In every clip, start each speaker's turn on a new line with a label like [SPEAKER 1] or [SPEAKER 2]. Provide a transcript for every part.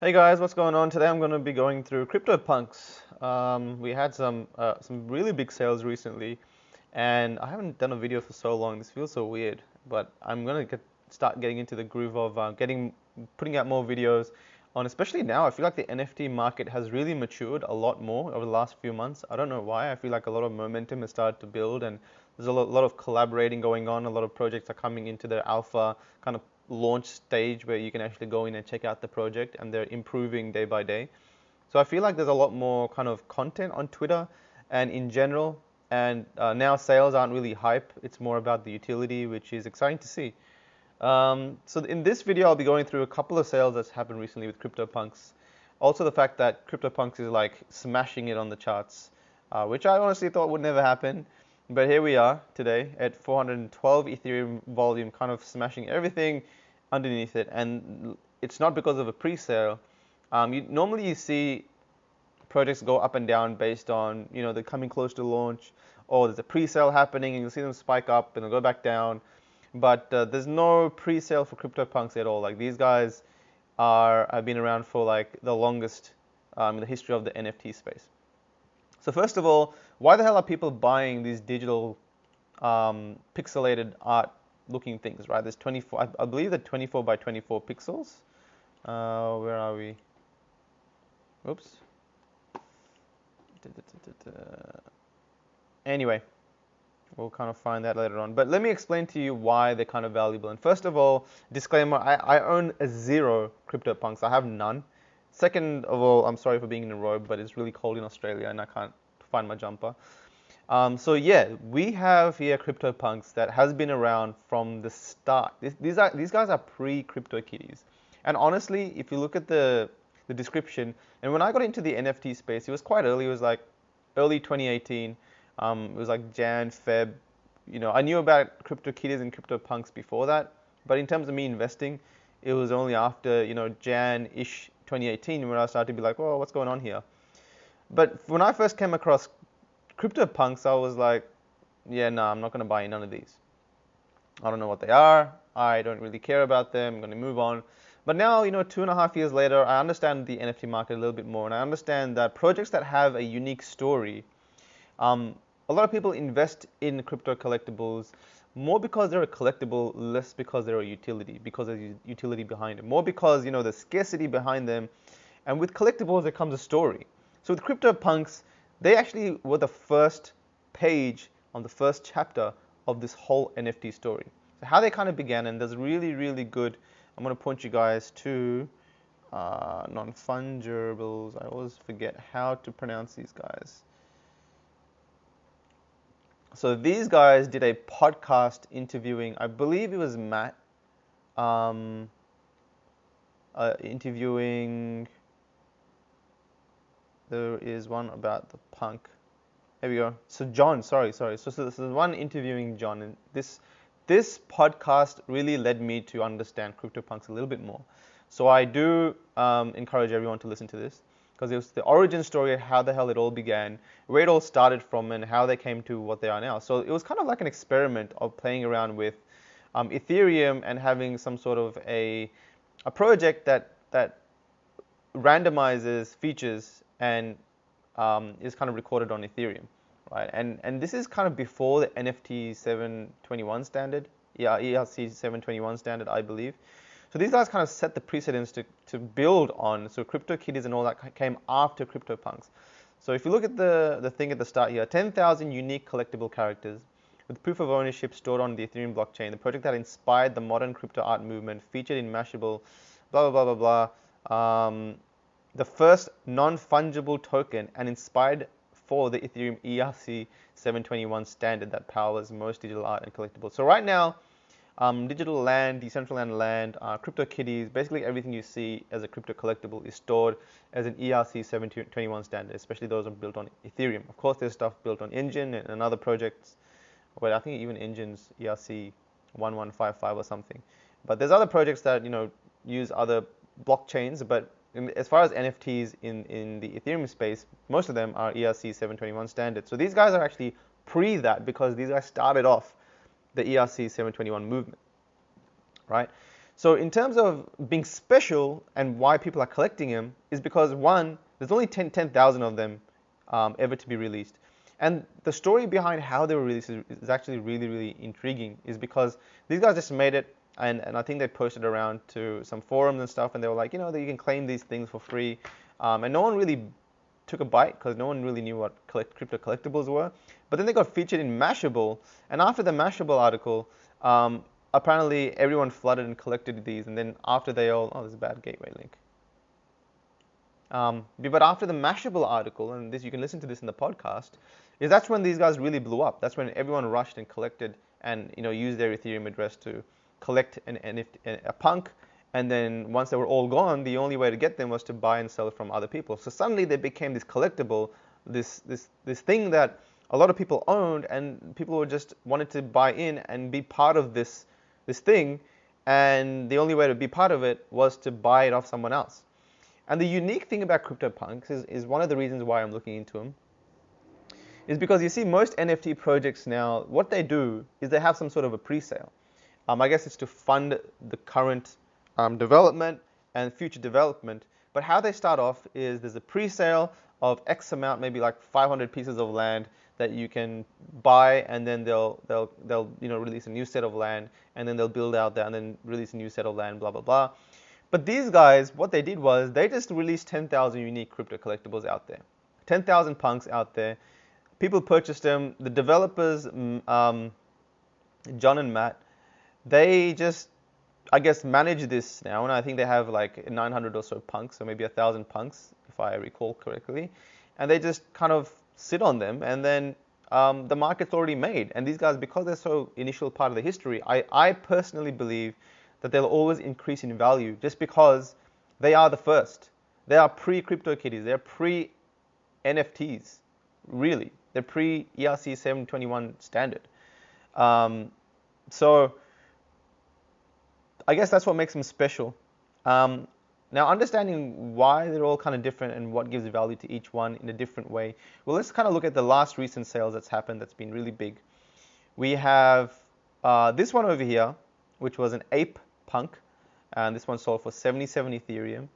[SPEAKER 1] Hey guys, what's going on? Today I'm going to be going through CryptoPunks. We had some really big sales recently, and I haven't done a video for so long. This feels so weird, but I'm going to start getting into the groove of putting out more videos on. Especially now, I feel like the NFT market has really matured a lot more over the last few months. I don't know why. I feel like a lot of momentum has started to build, and there's a lot of collaborating going on. A lot of projects are coming into their alpha kind of launch stage where you can actually go in and check out the project, and they're improving day by day. So I feel like there's a lot more kind of content on Twitter and in general. And now sales aren't really hype. It's more about the utility, which is exciting to see. So in this video, I'll be going through a couple of sales that's happened recently with CryptoPunks. Also the fact that CryptoPunks is like smashing it on the charts, which I honestly thought would never happen. But here we are today at 412 Ethereum volume, kind of smashing everything underneath it. And it's not because of a pre-sale. Normally you see projects go up and down based on, they're coming close to launch, or there's a pre-sale happening and you'll see them spike up and they'll go back down. But there's no pre-sale for CryptoPunks at all. Like these guys have been around for like the longest in the history of the NFT space. So first of all, why the hell are people buying these digital pixelated art looking things, right? There's 24, I believe they're 24 by 24 pixels. Where are we? Oops. Anyway, we'll kind of find that later on. But let me explain to you why they're kind of valuable. And first of all, disclaimer, I own zero CryptoPunks. I have none. Second of all, I'm sorry for being in a robe, but it's really cold in Australia and I can't find my jumper. So yeah, we have here CryptoPunks that has been around from the start. These guys are pre-CryptoKitties. And honestly, if you look at the description, and when I got into the NFT space, it was quite early. It was like early 2018. It was like Jan, Feb. I knew about CryptoKitties and CryptoPunks before that, but in terms of me investing, it was only after, Jan-ish 2018 when I started to be like, well, what's going on here? But when I first came across CryptoPunks, I was like, yeah, no, I'm not going to buy none of these. I don't know what they are. I don't really care about them. I'm going to move on. But now, 2.5 years later, I understand the NFT market a little bit more, and I understand that projects that have a unique story, a lot of people invest in crypto collectibles more because they're a collectible, less because they're a utility, because there's utility behind it, more because, there's scarcity behind them. And with collectibles, there comes a story. So with CryptoPunks, they actually were the first page on the first chapter of this whole NFT story. So how they kind of began, and there's really, really good, I'm going to point you guys to non-fungibles. I always forget how to pronounce these guys. So these guys did a podcast interviewing, I believe it was Matt, interviewing, there is one about the punk. Here we go. So John, sorry. So this is one interviewing John, and this podcast really led me to understand CryptoPunks a little bit more. So I do encourage everyone to listen to this, because it was the origin story of how the hell it all began, where it all started from, and how they came to what they are now. So it was kind of like an experiment of playing around with Ethereum and having some sort of a project that randomizes features and is kind of recorded on Ethereum, right? And this is kind of before the NFT 721 standard, yeah, ERC 721 standard, I believe. So these guys kind of set the precedence to build on. So CryptoKitties and all that came after CryptoPunks. So if you look at the thing at the start here, 10,000 unique collectible characters with proof of ownership stored on the Ethereum blockchain, the project that inspired the modern crypto art movement, featured in Mashable, blah, blah, blah, blah, blah. The first non-fungible token and inspired for the Ethereum ERC 721 standard that powers most digital art and collectibles. So right now, digital land, Decentraland land, CryptoKitties, basically everything you see as a crypto collectible is stored as an ERC 721 standard, especially those are built on Ethereum. Of course, there's stuff built on Engine and other projects, but I think even Engine's ERC 1155 or something. But there's other projects that, use other blockchains, but as far as NFTs in the Ethereum space, most of them are ERC 721 standard. So these guys are actually pre that, because these guys started off the ERC 721 movement, right? So in terms of being special and why people are collecting them is because, one, there's only 10,000 of them ever to be released. And the story behind how they were released is actually really, really intriguing, is because these guys just made it, and I think they posted around to some forums and stuff, and they were like, that you can claim these things for free. And no one really took a bite because no one really knew what crypto collectibles were. But then they got featured in Mashable, and after the Mashable article, apparently everyone flooded and collected these, and then after they all, oh, there's a bad gateway link. But after the Mashable article, and this you can listen to this in the podcast, that's when these guys really blew up. That's when everyone rushed and collected and used their Ethereum address to collect a punk. And then once they were all gone, the only way to get them was to buy and sell it from other people. So suddenly they became this collectible, this thing that a lot of people owned, and people were just wanted to buy in and be part of this thing. And the only way to be part of it was to buy it off someone else. And the unique thing about CryptoPunks is one of the reasons why I'm looking into them, is because you see most NFT projects now, what they do is they have some sort of a pre-sale. I guess it's to fund the current development and future development. But how they start off is there's a pre-sale of X amount, maybe like 500 pieces of land that you can buy, and then they'll release a new set of land, and then they'll build out that, and then release a new set of land, blah blah blah. But these guys, what they did was they just released 10,000 unique crypto collectibles out there, 10,000 punks out there. People purchased them. The developers, John and Matt, they just, I guess, manage this now, and I think they have like 900 or so punks, or maybe 1,000 punks, if I recall correctly, and they just kind of sit on them, and then the market's already made. And these guys, because they're so initial part of the history, I personally believe that they'll always increase in value just because they are the first. They are pre-CryptoKitties. They're pre-NFTs, really. They're pre-ERC 721 standard. So I guess that's what makes them special. Now, understanding why they're all kind of different and what gives value to each one in a different way, well, let's kind of look at the last recent sales that's happened that's been really big. We have this one over here, which was an ape punk, and this one sold for 77 Ethereum.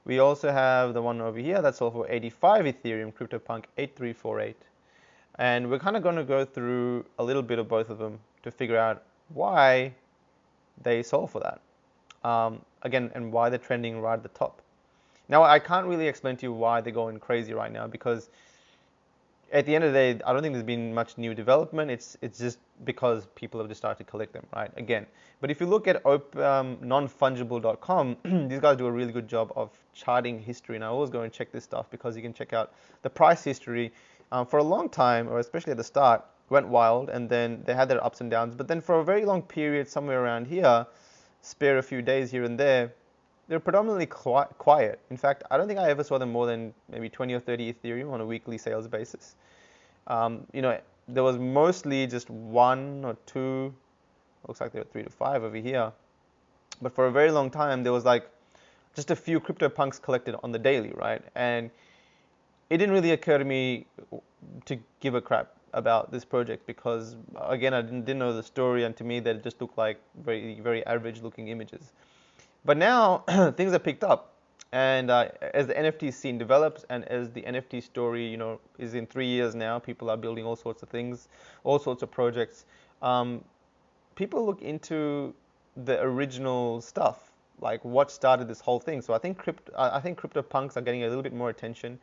[SPEAKER 1] We also have the one over here that sold for 85 Ethereum, CryptoPunk 8348. And we're kind of going to go through a little bit of both of them to figure out why they sold for that. Again, and why they're trending right at the top. Now, I can't really explain to you why they're going crazy right now, because at the end of the day, I don't think there's been much new development. It's just because people have just started to collect them, right? Again, but if you look at nonfungible.com, these guys do a really good job of charting history, and I always go and check this stuff because you can check out the price history. For a long time, or especially at the start, went wild, and then they had their ups and downs. But then for a very long period, somewhere around here, spare a few days here and there, they're predominantly quiet. In fact, I don't think I ever saw them more than maybe 20 or 30 Ethereum on a weekly sales basis. There was mostly just one or two, looks like there were 3 to 5 over here. But for a very long time, there was like just a few CryptoPunks collected on the daily, right? And it didn't really occur to me to give a crap about this project because, again, I didn't know the story, and to me that just looked like very, very average looking images. But now things have picked up, and as the NFT scene develops, and as the NFT story, is in 3 years now, people are building all sorts of things, all sorts of projects. People look into the original stuff, like what started this whole thing. So I think CryptoPunks are getting a little bit more attention,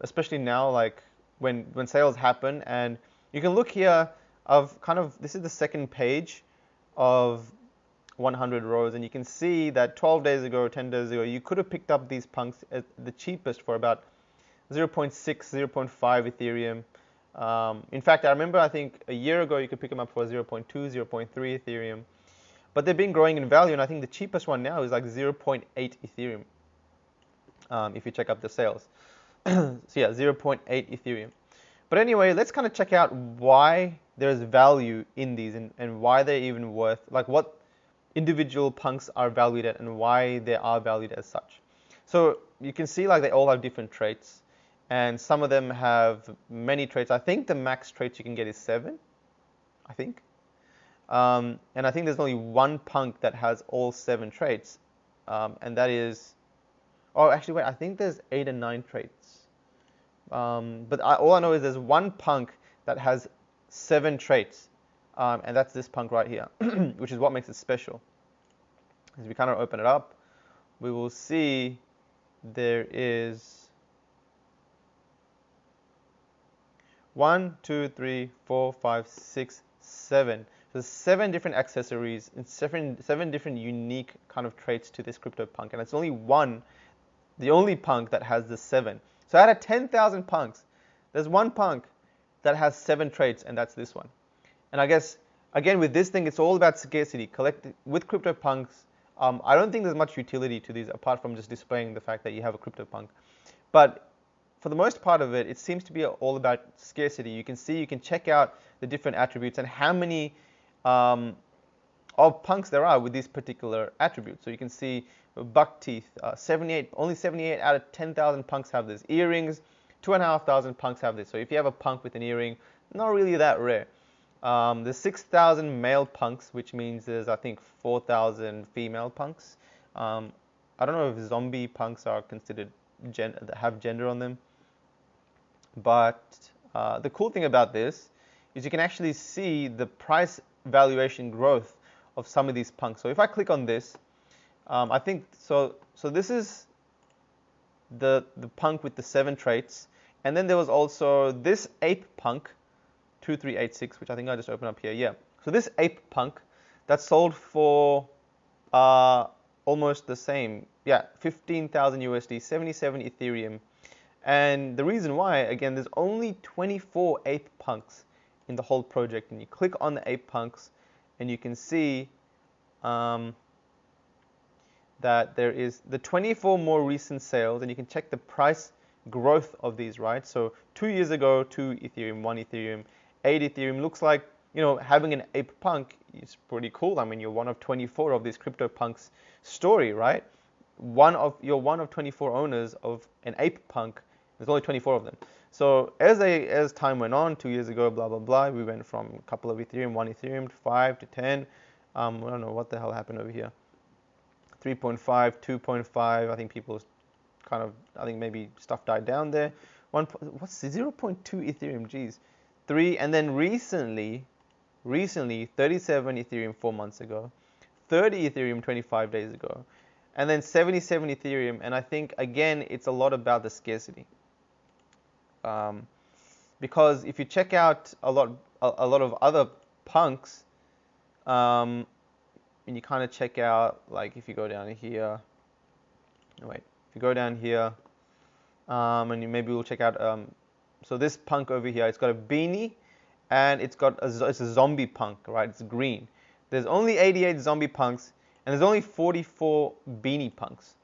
[SPEAKER 1] especially now, like when sales happen. And you can look here this is the second page of 100 rows, and you can see that 12 days ago, 10 days ago, you could have picked up these punks at the cheapest for about 0.6, 0.5 Ethereum. In fact, I remember, I think a year ago, you could pick them up for 0.2, 0.3 Ethereum. But they've been growing in value, and I think the cheapest one now is like 0.8 Ethereum, if you check up the sales. So yeah, 0.8 Ethereum. But anyway, let's kind of check out why there's value in these, and why they're even worth, like what individual punks are valued at and why they are valued as such. So you can see like they all have different traits, and some of them have many traits. I think the max traits you can get is 7, I think. And I think there's only one punk that has all 7 traits, and that is, oh, actually, wait, I think there's 8 and 9 traits. But all I know is there's one punk that has 7 traits, and that's this punk right here, which is what makes it special. As we kind of open it up, we will see there is 1, 2, 3, 4, 5, 6, 7. So 7 different accessories and 7 different unique kind of traits to this CryptoPunk, and it's only one, the only punk that has the 7. So out of 10,000 punks, there's one punk that has 7 traits, and that's this one. And I guess, again, with this thing, it's all about scarcity. With CryptoPunks, I don't think there's much utility to these apart from just displaying the fact that you have a CryptoPunk. But for the most part of it, it seems to be all about scarcity. You can check out the different attributes and how many of punks there are with these particular attributes. So you can see buck teeth, 78, only 78 out of 10,000 punks have this. Earrings, 2,500 punks have this. So if you have a punk with an earring, not really that rare. There's 6,000 male punks, which means there's, I think, 4,000 female punks. I don't know if zombie punks are considered have gender on them. But the cool thing about this is you can actually see the price valuation growth of some of these punks. So if I click on this, I think so this is the punk with the 7 traits, and then there was also this ape punk 2386, which I think I just opened up here. Yeah, so this ape punk that sold for almost the same, yeah, 15,000 USD, 77 Ethereum. And the reason why, again, there's only 24 ape punks in the whole project, and you click on the ape punks and you can see that there is the 24 more recent sales, and you can check the price growth of these, right? So 2 years ago, 2 Ethereum, 1 Ethereum, 8 Ethereum. Looks like, you know, having an ape punk is pretty cool. I mean, you're one of 24 of these CryptoPunks story, right? You're one of 24 owners of an ape punk. There's only 24 of them. So as time went on, 2 years ago, blah blah blah, we went from a couple of Ethereum, 1 Ethereum, to 5 to 10. I don't know what the hell happened over here. 3.5, 2.5. I think people kind of, I think maybe stuff died down there. What's 0.2 Ethereum? Geez. 3, and then recently 37 Ethereum 4 months ago, 30 Ethereum 25 days ago, and then 77 Ethereum. And I think, again, it's a lot about the scarcity. Because if you check out a lot of other punks, and you kind of check out, like, if you go down here, if you go down here, and maybe we'll check out, so this punk over here, it's got a beanie, and it's a zombie punk, right? It's green. There's only 88 zombie punks, and there's only 44 beanie punks,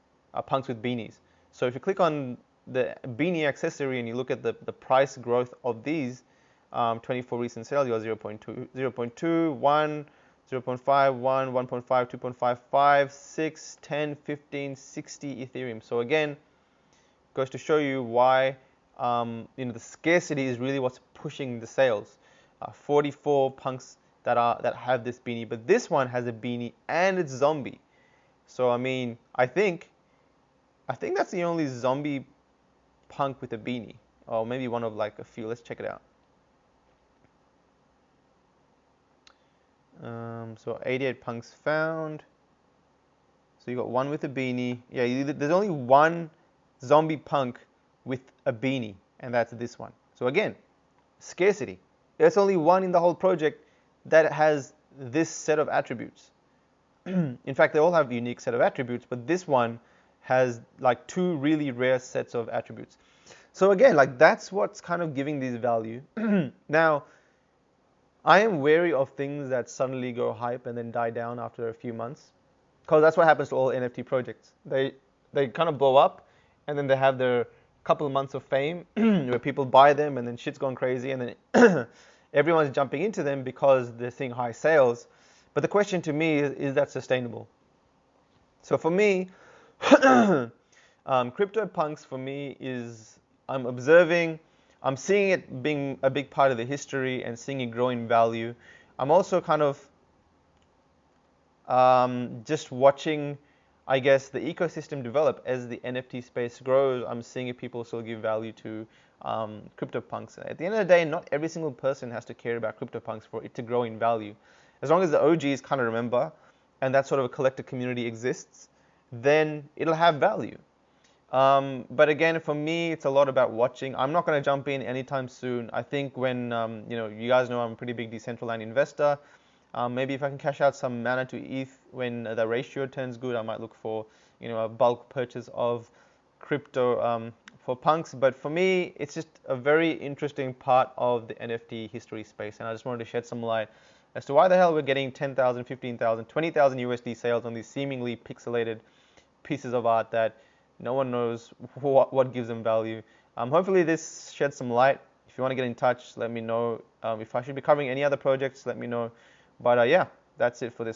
[SPEAKER 1] punks with beanies. So if you click on the beanie accessory and you look at the price growth of these 24 recent sales, you got 0.2, 0.2, 1, 0.5, 1, 1.5, 2.5, 5, 6, 10, 15, 60 Ethereum. So again, goes to show you why the scarcity is really what's pushing the sales. 44 punks that have this beanie, but this one has a beanie and it's zombie. So I mean, I think that's the only zombie punk with a beanie, or maybe one of like a few. Let's check it out. So 88 punks found. So you got one with a beanie. Yeah, there's only one zombie punk with a beanie, and that's this one. So again, scarcity. There's only one in the whole project that has this set of attributes. In fact, they all have a unique set of attributes, but this one has like 2 really rare sets of attributes. So again, like, that's what's kind of giving these value. Now, I am wary of things that suddenly go hype and then die down after a few months, because that's what happens to all NFT projects. They kind of blow up, and then they have their couple of months of fame where people buy them, and then shit's gone crazy, and then everyone's jumping into them because they're seeing high sales. But the question to me is that sustainable? So for me, CryptoPunks for me is, I'm observing, I'm seeing it being a big part of the history and seeing it grow in value. I'm also kind of just watching, I guess, the ecosystem develop as the NFT space grows. I'm seeing if people still give value to CryptoPunks. At the end of the day, not every single person has to care about CryptoPunks for it to grow in value. As long as the OGs kind of remember, and that sort of a collective community exists, then it'll have value. But again, for me, it's a lot about watching. I'm not going to jump in anytime soon. I think when, you guys know I'm a pretty big Decentraland investor. Maybe if I can cash out some mana to ETH when the ratio turns good, I might look for, a bulk purchase of crypto for punks. But for me, it's just a very interesting part of the NFT history space. And I just wanted to shed some light as to why the hell we're getting 10,000, 15,000, 20,000 USD sales on these seemingly pixelated pieces of art that no one knows what gives them value. Hopefully this sheds some light. If you want to get in touch, let me know. If I should be covering any other projects, let me know. But yeah, that's it for this.